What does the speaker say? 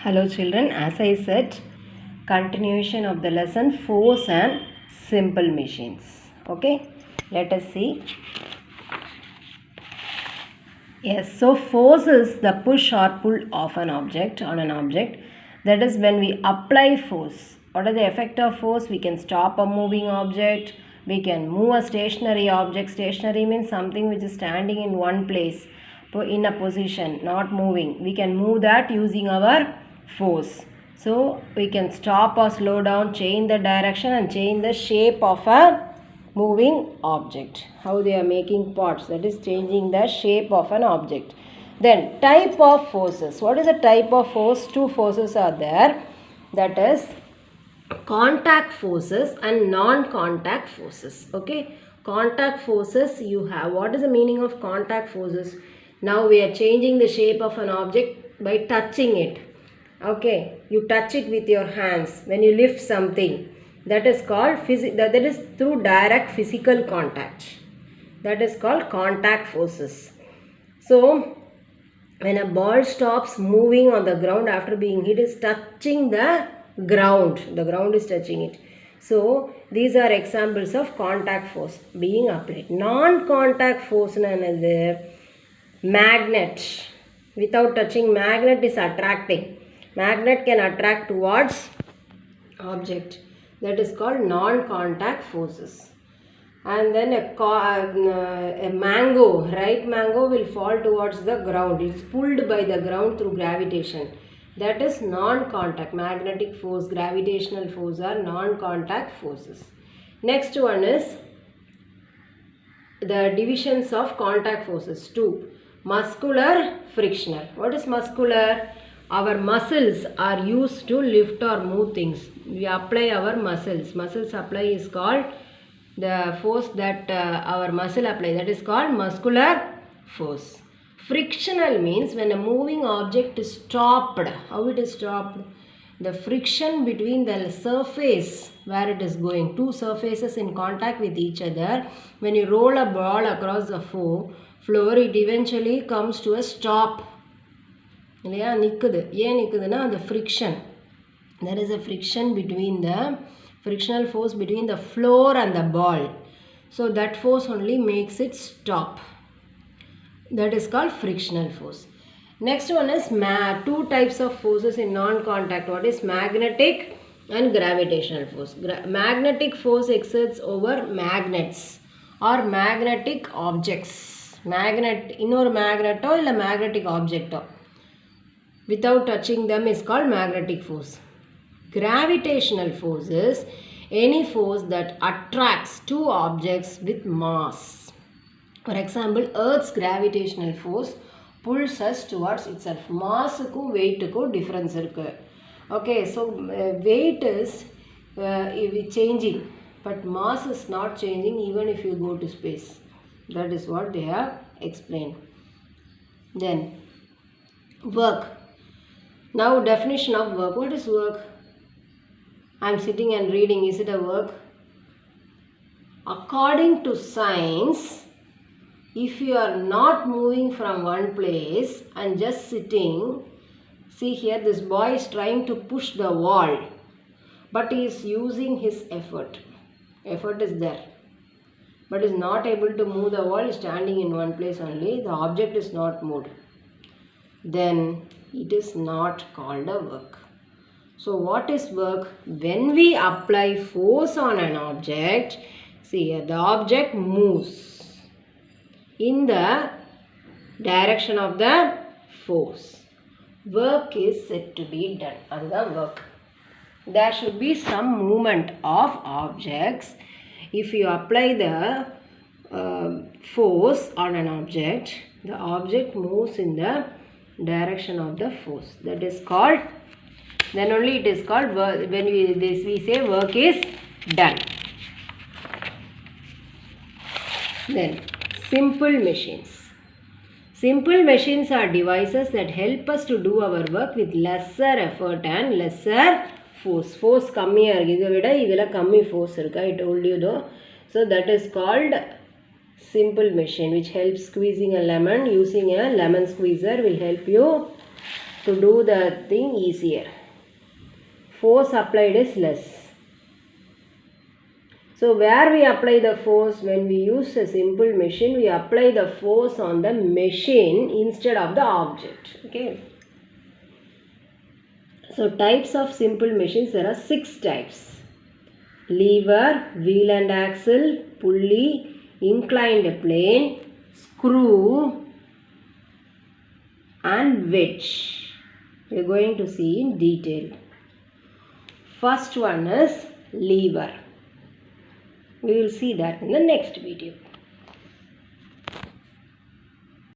Hello children, as I said, continuation of the lesson force and simple machines. Okay, let us see. Yes, so force is the push or pull of an object on an object. That is when we apply force. What is the effect of force? We can stop a moving object. We can move a stationary object. Stationary means something which is standing in one place in a position, not moving. We can move that using our force. So we can stop or slow down, change the direction and change the shape of a moving object. How they are making parts, that is changing the shape of an object. Then type of forces. What is the type of force? Two forces are there, that is contact forces and non-contact forces. Okay, contact forces you have. What is the meaning of contact forces? Now we are changing the shape of an object by touching it. Okay, you touch it with your hands when you lift something. That is called that is through direct physical contact. That is called contact forces. So when a ball stops moving on the ground after being hit, is touching the ground. The ground is touching it. So these are examples of contact force being applied. Non-contact force is magnet. Without touching, magnet is attracting. Magnet can attract towards object. That is called non-contact forces. And then a mango, ripe mango will fall towards the ground. It's pulled by the ground through gravitation. That is non-contact. Magnetic force, gravitational force are non-contact forces. Next one is the divisions of contact forces. 2. Muscular, frictional. What is muscular? Our muscles are used to lift or move things. We apply our muscles. Muscles apply is called the force that our muscle apply. That is called muscular force. Frictional means when a moving object is stopped. How it is stopped? The friction between the surface where it is going. Two surfaces in contact with each other. When you roll a ball across the floor, it eventually comes to a stop. இல்லையா நிற்குது. ஏன் நிற்குதுன்னா அந்த friction. There is a friction between the frictional force between the floor and the ball. So that force only makes it stop. That is called frictional force. Next one is two types of forces in non-contact. What is magnetic and gravitational force? Magnetic force exerts over magnets or magnetic objects. இன்னொரு magneto இல்லை magnetic objectோ without touching them is called magnetic force. Gravitational force is any force that attracts two objects with mass. For example, Earth's gravitational force pulls us towards itself. Mass ku weight ku difference irukku. Okay, so weight is changing, but mass is not changing even if you go to space. That is what they have explained. Then work. Now definition of work. What is work? I am sitting and reading. Is it a work? According to science, if you are not moving from one place and just sitting, see here this boy is trying to push the wall, but he is using his effort. Effort is there, but is not able to move the wall, standing in one place only. The object is not moved. Then it is not called a work. So what is work? When we apply force on an object, see here the object moves in the direction of the force. Work is said to be done. And the work. There should be some movement of objects. If you apply the force on an object, the object moves in the direction of the force. That is called, then only it is called work. When we say work is done. Then simple machines. Simple machines are devices that help us to do our work with lesser effort and lesser force. Force கம்மியாக இருக்குது, இதை விட இதில் கம்மி force இருக்கு. I told you though. So that is called simple machine, which helps squeezing a lemon. Using a lemon squeezer will help you to do the thing easier. Force applied is less. So where we apply the force, when we use a simple machine, we apply the force on the machine instead of the object. Okay. So types of simple machines, there are 6 types. Lever, wheel and axle, pulley, inclined plane, screw and wedge. We are going to see in detail. First one is lever. We will see that in the next video.